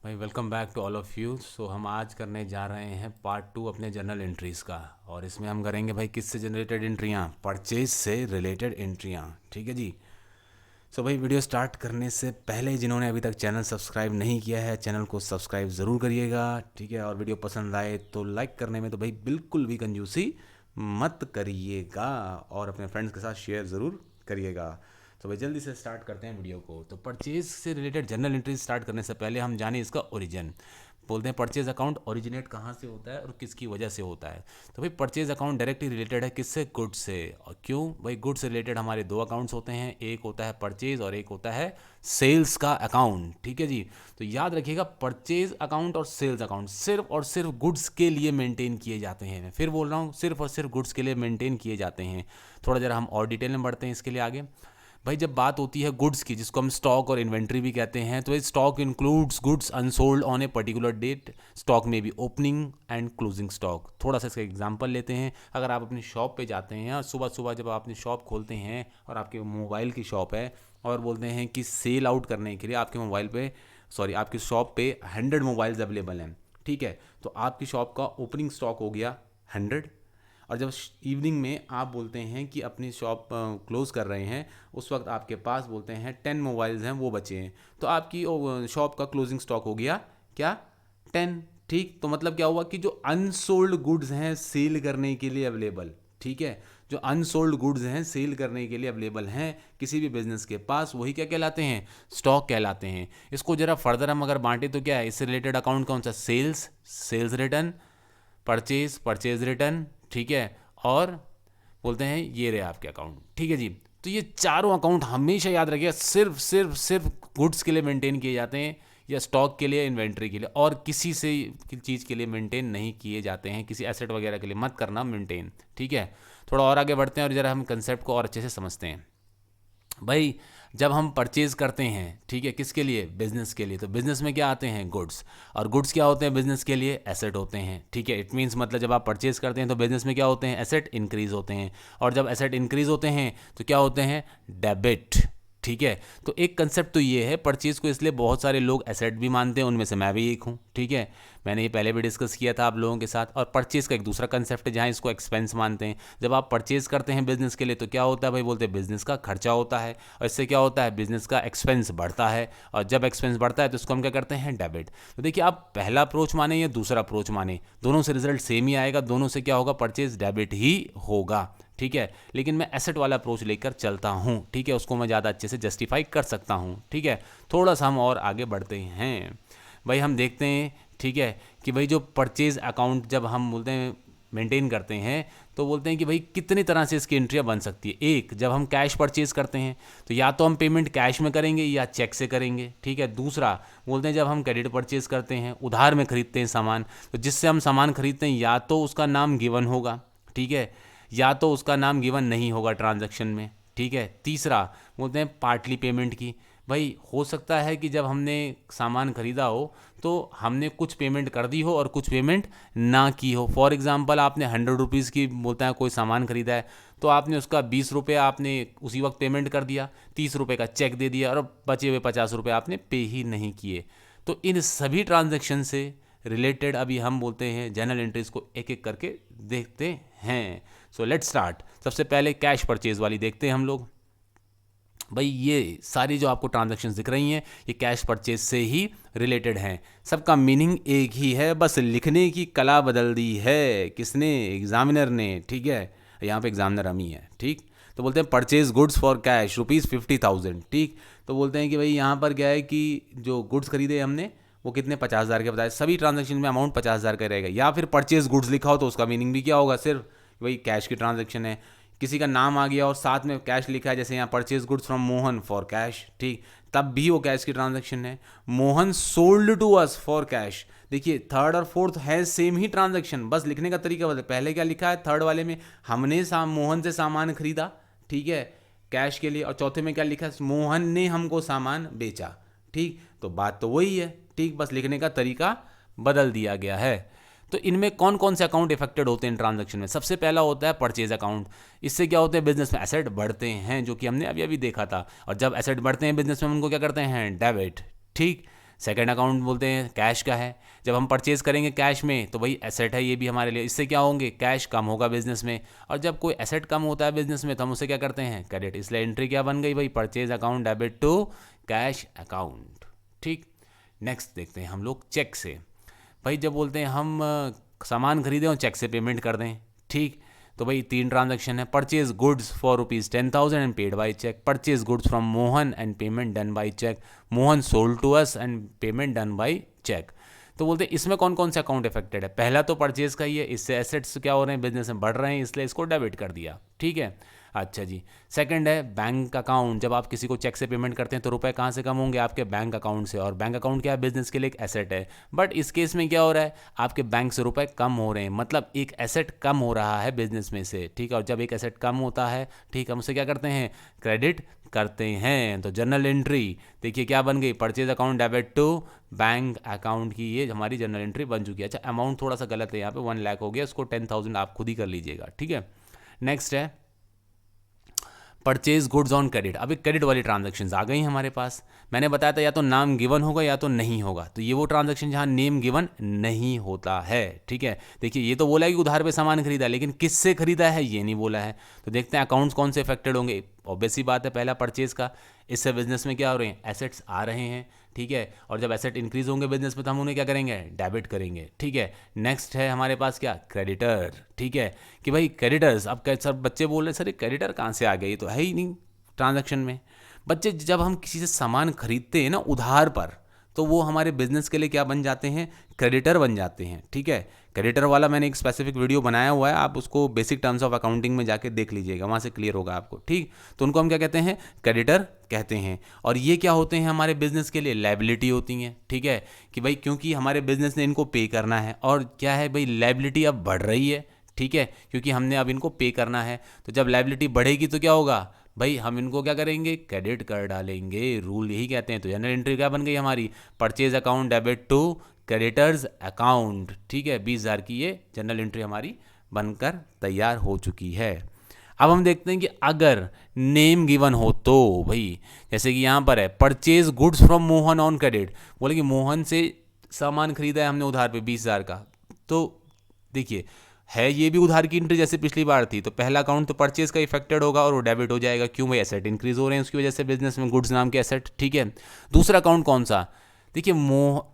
भाई welcome back to all of you. So हम आज करने जा रहे हैं पार्ट 2 अपने जर्नल एंट्रीज़ का। और इसमें हम करेंगे भाई किससे जनरेटेड एंट्रियाँ, परचेज से रिलेटेड एंट्रियाँ। ठीक है जी। सो भाई वीडियो स्टार्ट करने से पहले जिन्होंने अभी तक चैनल सब्सक्राइब नहीं किया है चैनल को सब्सक्राइब ज़रूर करिएगा। ठीक है, और वीडियो पसंद आए तो लाइक करने में तो भाई बिल्कुल भी कंजूसी मत करिएगा और अपने फ्रेंड्स के साथ शेयर ज़रूर करिएगा। तो भाई जल्दी से स्टार्ट करते हैं वीडियो को। तो परचेज से रिलेटेड जर्नल एंट्री स्टार्ट करने से पहले हम जाने इसका ओरिजिन। बोलते हैं परचेज अकाउंट ओरिजिनेट कहाँ से होता है और किसकी वजह से होता है। तो भाई परचेज अकाउंट डायरेक्टली रिलेटेड है किससे, गुड्स से। और क्यों भाई, गुड्स से रिलेटेड हमारे दो अकाउंट्स होते हैं, एक होता है परचेज और एक होता है सेल्स का अकाउंट। ठीक है जी। तो याद रखिएगा परचेज अकाउंट और सेल्स अकाउंट सिर्फ और सिर्फ गुड्स के लिए मेंटेन किए जाते हैं। मैं फिर बोल रहा हूँ, सिर्फ और सिर्फ गुड्स के लिए मेंटेन किए जाते हैं। थोड़ा जरा हम और डिटेल में बढ़ते हैं इसके लिए आगे। भाई जब बात होती है गुड्स की, जिसको हम स्टॉक और इन्वेंट्री भी कहते हैं, तो ये stock includes goods unsold on a particular date. Stock में भी ओपनिंग एंड क्लोजिंग स्टॉक। थोड़ा सा इसका एग्जांपल लेते हैं। अगर आप अपनी शॉप पे जाते हैं और सुबह सुबह जब आप अपनी शॉप खोलते हैं और आपके मोबाइल की शॉप है और बोलते हैं कि सेल आउट करने के लिए आपके मोबाइल पे आपकी शॉप पे 100 मोबाइल्स अवेलेबल हैं। ठीक है, तो आपकी शॉप का ओपनिंग स्टॉक हो गया 100। और जब इवनिंग में आप बोलते हैं कि अपनी शॉप क्लोज़ कर रहे हैं, उस वक्त आपके पास बोलते हैं 10 मोबाइल्स हैं वो बचे हैं, तो आपकी शॉप का क्लोजिंग स्टॉक हो गया क्या, 10। ठीक, तो मतलब क्या हुआ कि जो अनसोल्ड गुड्स हैं सेल करने के लिए अवेलेबल, ठीक है, जो अनसोल्ड गुड्स हैं सेल करने के लिए अवेलेबल हैं किसी भी बिजनेस के पास, वही क्या कहलाते हैं, स्टॉक कहलाते हैं। इसको जरा फर्दर हम अगर बांटे तो क्या है, इससे रिलेटेड अकाउंट कौन सा, sales, sales return, purchase, purchase return. ठीक है, और बोलते हैं ये रहे आपके अकाउंट। ठीक है जी। तो ये चारों अकाउंट हमेशा याद रखिएगा सिर्फ सिर्फ सिर्फ गुड्स के लिए मेंटेन किए जाते हैं, या स्टॉक के लिए, इन्वेंट्री के लिए, और किसी से चीज़ के लिए मेंटेन नहीं किए जाते हैं। किसी एसेट वगैरह के लिए मत करना मेंटेन। ठीक है, थोड़ा और आगे बढ़ते हैं और ज़रा हम कंसेप्ट को और अच्छे से समझते हैं। भाई जब हम परचेज करते हैं, ठीक है, किसके लिए, बिजनेस के लिए, तो बिजनेस में क्या आते हैं, गुड्स। और गुड्स क्या होते हैं बिजनेस के लिए, एसेट होते हैं। ठीक है, इट मीन्स मतलब जब आप परचेज करते हैं तो बिजनेस में क्या होते हैं, एसेट इंक्रीज होते हैं। और जब एसेट इंक्रीज होते हैं तो क्या होते हैं, डेबिट। ठीक है, तो एक कंसेप्ट तो ये है, परचेज को इसलिए बहुत सारे लोग एसेट भी मानते हैं, उनमें से मैं भी एक हूँ। ठीक है, मैंने ये पहले भी डिस्कस किया था आप लोगों के साथ। और परचेज का एक दूसरा कंसेप्ट है जहाँ इसको एक्सपेंस मानते हैं। जब आप परचेज करते हैं बिजनेस के लिए तो क्या होता है भाई, बोलते हैं बिजनेस का खर्चा होता है, और इससे क्या होता है, बिजनेस का एक्सपेंस बढ़ता है। और जब एक्सपेंस बढ़ता है तो इसको हम क्या करते हैं, डेबिट। तो देखिए आप पहला अप्रोच माने या दूसरा अप्रोच माने, दोनों से रिजल्ट सेम ही आएगा, दोनों से क्या होगा, परचेज डेबिट ही होगा। ठीक है, लेकिन मैं एसेट वाला अप्रोच लेकर चलता हूँ। ठीक है, उसको मैं ज़्यादा अच्छे से जस्टिफाई कर सकता हूँ। ठीक है, थोड़ा सा हम और आगे बढ़ते हैं। भाई हम देखते हैं, ठीक है, कि भाई जो परचेज अकाउंट जब हम बोलते हैं मेंटेन करते हैं, तो बोलते हैं कि भाई कितनी तरह से इसकी एंट्रियाँ बन सकती है। एक, जब हम कैश परचेज करते हैं तो या तो हम पेमेंट कैश में करेंगे या चेक से करेंगे। ठीक है, दूसरा बोलते हैं जब हम क्रेडिट परचेज करते हैं, उधार में खरीदते हैं सामान, तो जिससे हम सामान खरीदते हैं या तो उसका नाम गिवन होगा, ठीक है, या तो उसका नाम गिवन नहीं होगा ट्रांजैक्शन में। ठीक है, तीसरा बोलते हैं पार्टली पेमेंट की। भाई हो सकता है कि जब हमने सामान खरीदा हो तो हमने कुछ पेमेंट कर दी हो और कुछ पेमेंट ना की हो। फॉर एग्जांपल आपने 100 रुपीज़ की बोलता है कोई सामान खरीदा है, तो आपने उसका 20 रुपये आपने उसी वक्त पेमेंट कर दिया, 30 रुपये का चेक दे दिया, और बचे हुए 50 रुपये आपने पे ही नहीं किए। तो इन सभी ट्रांजैक्शन से रिलेटेड अभी हम बोलते हैं जर्नल एंट्रीज को एक एक करके देखते हैं। So let's start. सबसे पहले कैश परचेज वाली देखते हैं हम लोग। भाई ये सारी जो आपको ट्रांजैक्शंस दिख रही हैं ये कैश परचेज से ही रिलेटेड हैं। सबका मीनिंग एक ही है, बस लिखने की कला बदल दी है। किसने, एग्जामिनर ने। ठीक है, यहाँ पे एग्जामिनर हम ही है। ठीक, तो बोलते हैं परचेज गुड्स फॉर कैश ₹50,000। ठीक, तो बोलते हैं कि भाई यहाँ पर क्या है कि जो गुड्स खरीदे हमने वो कितने, 50,000 के बताए। सभी ट्रांजैक्शन में अमाउंट 50,000 का रहेगा। या फिर परचेज गुड्स लिखा हो तो उसका मीनिंग भी क्या होगा, सिर्फ वही कैश की ट्रांजैक्शन है। किसी का नाम आ गया और साथ में कैश लिखा है, जैसे यहाँ purchase goods from Mohan for cash, ठीक, तब भी वो कैश की ट्रांजैक्शन है। Mohan sold to us for cash. देखिए थर्ड और फोर्थ है सेम ही ट्रांजैक्शन, बस लिखने का तरीका बदल। पहले क्या लिखा है, थर्ड वाले में हमने मोहन से सामान खरीदा, ठीक है, कैश के लिए, और चौथे में क्या लिखा है, मोहन ने हमको सामान बेचा। ठीक, तो बात तो वही है। ठीक, बस लिखने का तरीका बदल दिया गया है। तो इनमें कौन कौन से अकाउंट इफेक्टेड होते हैं ट्रांजैक्शन में, सबसे पहला होता है परचेज अकाउंट। इससे क्या होता है, बिजनेस में एसेट बढ़ते हैं, जो कि हमने अभी अभी देखा था। और जब एसेट बढ़ते हैं बिजनेस में, उनको क्या करते हैं, डेबिट। ठीक, सेकंड अकाउंट बोलते हैं कैश का है, जब हम परचेज करेंगे कैश में तो भाई एसेट है ये भी हमारे लिए, इससे क्या होंगे कैश कम होगा बिजनेस में, और जब कोई एसेट कम होता है बिजनेस में तो हम उसे क्या करते हैं क्रेडिट, इसलिए एंट्री क्या बन गई भाई purchase account debit to cash account. ठीक, नेक्स्ट देखते हैं हम लोग चेक से। भाई जब बोलते हैं हम सामान खरीदें और चेक से पेमेंट कर दें, ठीक, तो भाई 3 ट्रांजैक्शन है, purchase goods for ₹10,000 and paid by cheque, purchase goods from Mohan and payment done by cheque, Mohan sold to us and payment done by cheque. तो बोलते हैं इसमें कौन कौन से अकाउंट इफेक्टेड है, पहला तो परचेज का ही है, इससे एसेट्स क्या हो रहे हैं बिजनेस में बढ़ रहे हैं इसलिए इसको डेबिट कर दिया, ठीक है। अच्छा जी, सेकंड है बैंक अकाउंट, जब आप किसी को चेक से पेमेंट करते हैं तो रुपए कहाँ से कम होंगे आपके बैंक अकाउंट से, और बैंक अकाउंट क्या है बिजनेस के लिए एक एसेट है, बट इस केस में क्या हो रहा है आपके बैंक से रुपए कम हो रहे हैं, मतलब एक एसेट कम हो रहा है बिजनेस में से, ठीक है। और जब एक एसेट कम होता है, ठीक, हम उसे क्या करते हैं क्रेडिट करते हैं। तो जर्नल एंट्री देखिए क्या बन गई, purchase account debit to bank account की ये हमारी जर्नल एंट्री बन चुकी है। अच्छा अमाउंट थोड़ा सा गलत है यहाँ पे, 1 लाख हो गया, इसको 10,000 आप खुद ही कर लीजिएगा, ठीक है। नेक्स्ट है परचेज गुड्स ऑन क्रेडिट। अभी क्रेडिट वाली ट्रांजैक्शंस आ गई हमारे पास, मैंने बताया था या तो नाम गिवन होगा या तो नहीं होगा, तो ये वो ट्रांजैक्शन जहां नेम गिवन नहीं होता है, ठीक है। देखिए ये तो बोला है कि उधार पे सामान खरीदा, लेकिन किससे खरीदा है ये नहीं बोला है। तो देखते हैं अकाउंट्स कौन से अफेक्टेड होंगे। ऑब्वियस सी बात है पहला परचेज का, इससे बिजनेस में क्या हो रहे हैं एसेट्स आ रहे हैं, ठीक है। और जब एसेट इंक्रीज होंगे बिजनेस में तो हम उन्हें क्या करेंगे डेबिट करेंगे, ठीक है। नेक्स्ट है हमारे पास क्या क्रेडिटर, ठीक है, कि भाई क्रेडिटर्स, अब सर बच्चे बोल रहे सर ये क्रेडिटर कहाँ से आ गए, ये तो है ही नहीं ट्रांजैक्शन में। बच्चे जब हम किसी से सामान खरीदते हैं ना उधार पर, तो वो हमारे बिजनेस के लिए क्या बन जाते हैं क्रेडिटर बन जाते हैं, ठीक है। क्रेडिटर वाला मैंने एक स्पेसिफिक वीडियो बनाया हुआ है, आप उसको बेसिक टर्म्स ऑफ अकाउंटिंग में जाके देख लीजिएगा, वहाँ से क्लियर होगा आपको, ठीक। तो उनको हम क्या कहते हैं क्रेडिटर कहते हैं। और ये क्या होते हैं हमारे बिजनेस के लिए लायबिलिटी होती हैं, ठीक है, कि भाई क्योंकि हमारे बिजनेस ने इनको पे करना है, और क्या है भाई लायबिलिटी अब बढ़ रही है, ठीक है, क्योंकि हमने अब इनको पे करना है। तो जब लायबिलिटी बढ़ेगी तो क्या होगा भाई हम इनको क्या करेंगे क्रेडिट कर डालेंगे, रूल यही कहते हैं। तो जनरल एंट्री क्या बन गई हमारी purchase account debit to creditors account, ठीक है। 20,000 की ये जनरल एंट्री हमारी बनकर तैयार हो चुकी है। अब हम देखते हैं कि अगर नेम गिवन हो तो भाई जैसे कि यहाँ पर है purchase goods from Mohan on credit, बोले कि मोहन से सामान खरीदा है हमने उधार पे 20,000 का, तो देखिए है ये भी उधार की एंट्री जैसे पिछली बार थी, तो पहला अकाउंट तो परचेज का इफेक्टेड होगा और वो डेबिट हो जाएगा, क्यों भाई एसेट इंक्रीज हो रहे हैं उसकी वजह से बिजनेस में गुड्स नाम के एसेट, ठीक है। दूसरा अकाउंट कौन सा, देखिए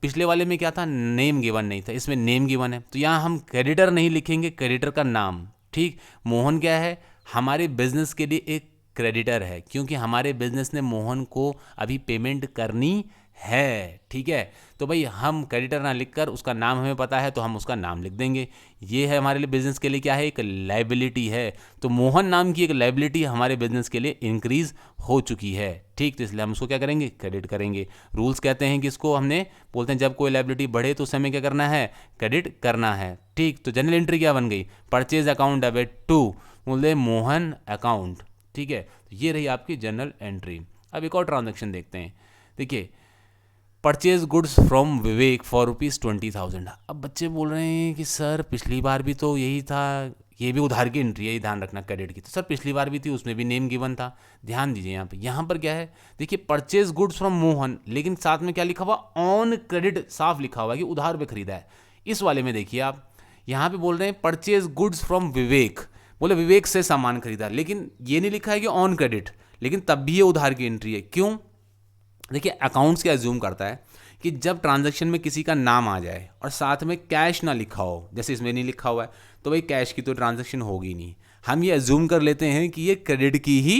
पिछले वाले में क्या था नेम गिवन नहीं था, इसमें नेम गिवन है, तो यहाँ हम क्रेडिटर नहीं लिखेंगे, क्रेडिटर का नाम, ठीक। मोहन क्या है हमारे बिजनेस के लिए एक क्रेडिटर है, क्योंकि हमारे बिजनेस ने मोहन को अभी पेमेंट करनी है, ठीक है। तो भाई हम क्रेडिटर ना लिखकर उसका नाम हमें पता है तो हम उसका नाम लिख देंगे। ये है हमारे लिए बिजनेस के लिए क्या है एक लायबिलिटी है, तो मोहन नाम की एक लायबिलिटी हमारे बिजनेस के लिए इंक्रीज हो चुकी है, ठीक। तो इसलिए हम उसको क्या करेंगे क्रेडिट करेंगे। रूल्स कहते हैं कि इसको हमने बोलते हैं जब कोई लायबिलिटी बढ़े तो उस समय क्या करना है क्रेडिट करना है, ठीक। तो जनरल एंट्री क्या बन गई परचेज अकाउंट डेबिट टू बोलते मोहन अकाउंट, ठीक है। तो ये रही आपकी जनरल एंट्री। अब एक और ट्रांजेक्शन देखते हैं, देखिए purchase goods from Vivek for ₹20,000। अब बच्चे बोल रहे हैं कि सर पिछली बार भी तो यही था, ये भी उधार की एंट्री है, ये ध्यान रखना क्रेडिट की, तो सर पिछली बार भी थी उसमें भी नेम गिवन था। ध्यान दीजिए यहाँ पर क्या है, देखिए परचेज गुड्स फ्रॉम मोहन, लेकिन साथ में क्या लिखा हुआ ऑन क्रेडिट, साफ लिखा हुआ है कि उधार पे खरीदा है। इस वाले में देखिए आप यहाँ पे बोल रहे हैं परचेज गुड्स फ्रॉम विवेक, बोले विवेक से सामान खरीदा, लेकिन ये नहीं लिखा है कि ऑन क्रेडिट, लेकिन तब भी ये उधार की एंट्री है। क्यों, देखिए अकाउंट्स क्या अज्यूम करता है कि जब ट्रांजैक्शन में किसी का नाम आ जाए और साथ में कैश ना लिखा हो, जैसे इसमें नहीं लिखा हुआ है, तो भाई कैश की तो ट्रांजैक्शन होगी नहीं, हम ये अज्यूम कर लेते हैं कि ये क्रेडिट की ही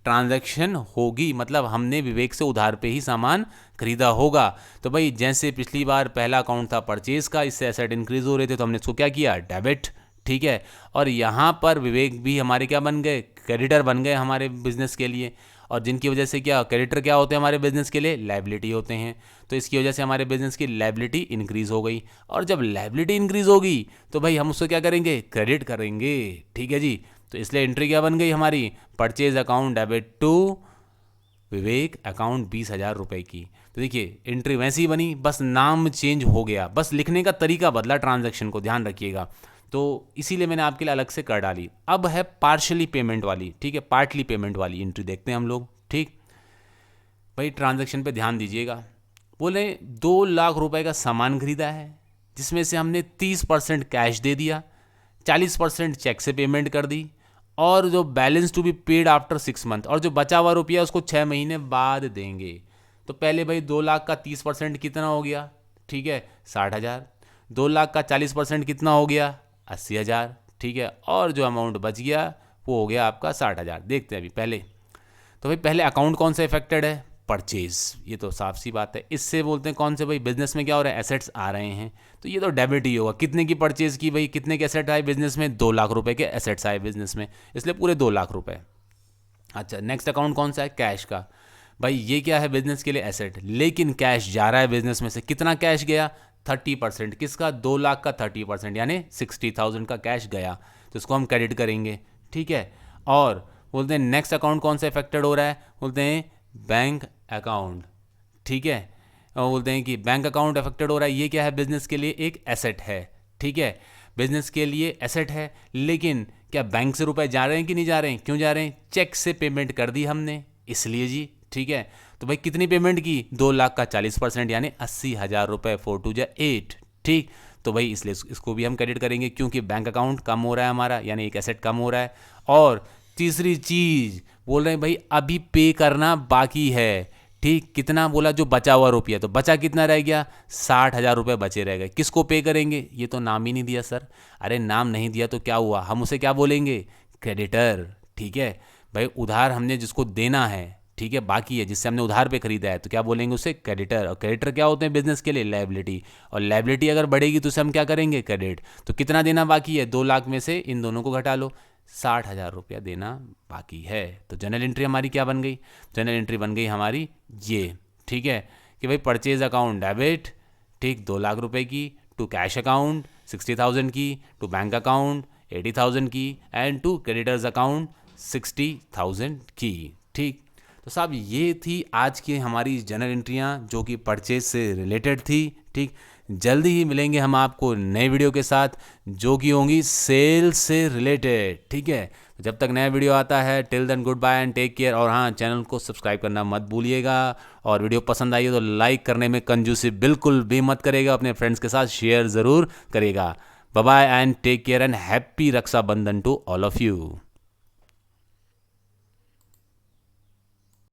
ट्रांजैक्शन होगी, मतलब हमने विवेक से उधार पे ही सामान खरीदा होगा। तो भाई जैसे पिछली बार पहला अकाउंट था परचेज का, इससे एसेट इंक्रीज हो रहे थे तो हमने इसको क्या किया डेबिट, ठीक है। और यहाँ पर विवेक भी हमारे क्या बन गए क्रेडिटर बन गए हमारे बिजनेस के लिए, और जिनकी वजह से क्या क्रेडिटर क्या होते हैं हमारे बिजनेस के लिए लायबिलिटी होते हैं, तो इसकी वजह से हमारे बिजनेस की लायबिलिटी इंक्रीज हो गई। और जब लायबिलिटी इंक्रीज होगी तो भाई हम उसको क्या करेंगे क्रेडिट करेंगे, ठीक है जी। तो इसलिए एंट्री क्या बन गई हमारी purchase account debit to Vivek account 20,000 रुपये की। तो देखिए एंट्री वैसी ही बनी, बस नाम चेंज हो गया, बस लिखने का तरीका बदला ट्रांजैक्शन को, ध्यान रखिएगा। तो इसीलिए मैंने आपके लिए अलग से कर डाली। अब है पार्शली पेमेंट वाली, ठीक है, पार्टली पेमेंट वाली एंट्री देखते हैं हम लोग, ठीक। भाई ट्रांजैक्शन पे ध्यान दीजिएगा, बोले 2 लाख रुपए का सामान खरीदा है, जिसमें से हमने 30% कैश दे दिया, 40% चेक से पेमेंट कर दी, और जो balance to be paid after 6 month, और जो बचा हुआ रुपया उसको 6 महीने बाद देंगे। तो पहले भाई 2 लाख का 30% कितना हो गया, ठीक है 60,000। 2 लाख का 40% कितना हो गया 80,000, ठीक है। और जो अमाउंट बच गया वो हो गया आपका 60,000। देखते हैं अभी पहले, तो भाई पहले अकाउंट कौन सा इफेक्टेड है, परचेज, ये तो साफ सी बात है। इससे बोलते हैं कौन से भाई, बिजनेस में क्या हो रहा है, एसेट्स आ रहे हैं, तो ये तो डेबिट ही होगा। कितने की परचेज की भाई, कितने के एसेट आए बिजनेस में, 2 लाख रुपए के एसेट्स आए बिजनेस में, इसलिए पूरे 2 लाख रुपए। अच्छा, नेक्स्ट अकाउंट कौन सा है, कैश का। भाई ये क्या है, बिजनेस के लिए एसेट, लेकिन कैश जा रहा है बिजनेस में से, कितना कैश गया 30%, किसका 2 लाख का 30%, यानी 60,000 का कैश गया, तो इसको हम क्रेडिट करेंगे, ठीक है। और बोलते हैं नेक्स्ट अकाउंट कौन सा इफेक्टेड हो रहा है, बोलते हैं बैंक अकाउंट, ठीक है। और बोलते हैं कि बैंक अकाउंट अफेक्टेड हो रहा है, ये क्या है, बिजनेस के लिए एक एसेट है, ठीक है। बिजनेस के लिए एसेट है, लेकिन क्या बैंक से रुपए जा रहे हैं कि नहीं जा रहे हैं, क्यों जा रहे हैं, चेक से पेमेंट कर दी हमने, इसलिए जी, ठीक है। तो भाई कितनी पेमेंट की, 2 लाख का 40%, यानी 80,000 रुपये, 4 2 जा 8, ठीक। तो भाई इसलिए इसको भी हम क्रेडिट करेंगे, क्योंकि बैंक अकाउंट कम हो रहा है हमारा, यानी एक एसेट कम हो रहा है। और तीसरी चीज बोल रहे हैं भाई अभी पे करना बाकी है, ठीक। कितना बोला, जो बचा हुआ रुपया, तो बचा कितना रह गया, 60,000 रुपये बचे रह गए। किसको पे करेंगे, ये तो नाम ही नहीं दिया सर। अरे नाम नहीं दिया तो क्या हुआ, हम उसे क्या बोलेंगे, क्रेडिटर, ठीक है। भाई उधार हमने जिसको देना है, ठीक है, बाकी है, जिससे हमने उधार पे खरीदा है, तो क्या बोलेंगे उसे, क्रेडिटर। और क्रेडिटर क्या होते हैं बिजनेस के लिए, लायबिलिटी, और लायबिलिटी अगर बढ़ेगी तो उसे हम क्या करेंगे, क्रेडिट। तो कितना देना बाकी है, 2 लाख में से इन दोनों को घटा लो, 60,000 रुपया देना बाकी है। तो जनरल एंट्री हमारी क्या बन गई, जनरल एंट्री बन गई हमारी ये, ठीक है, कि भाई परचेज अकाउंट डेबिट, ठीक, 2 लाख रुपए की, टू कैश अकाउंट 60,000 की, टू बैंक अकाउंट 80,000 की, एंड टू क्रेडिटर्स अकाउंट 60,000 की, ठीक। तो साहब ये थी आज की हमारी जनरल एंट्रियाँ जो कि परचेज से रिलेटेड थी, ठीक। जल्दी ही मिलेंगे हम आपको नए वीडियो के साथ जो कि होंगी सेल से रिलेटेड, ठीक है। जब तक नया वीडियो आता है, till then goodbye and take care. और हाँ, चैनल को सब्सक्राइब करना मत भूलिएगा, और वीडियो पसंद आई है तो लाइक करने में कंजूसी बिल्कुल भी मत करेगा, अपने फ्रेंड्स के साथ शेयर ज़रूर करेगा। Bye bye and take care and happy Rakshabandhan to all of you.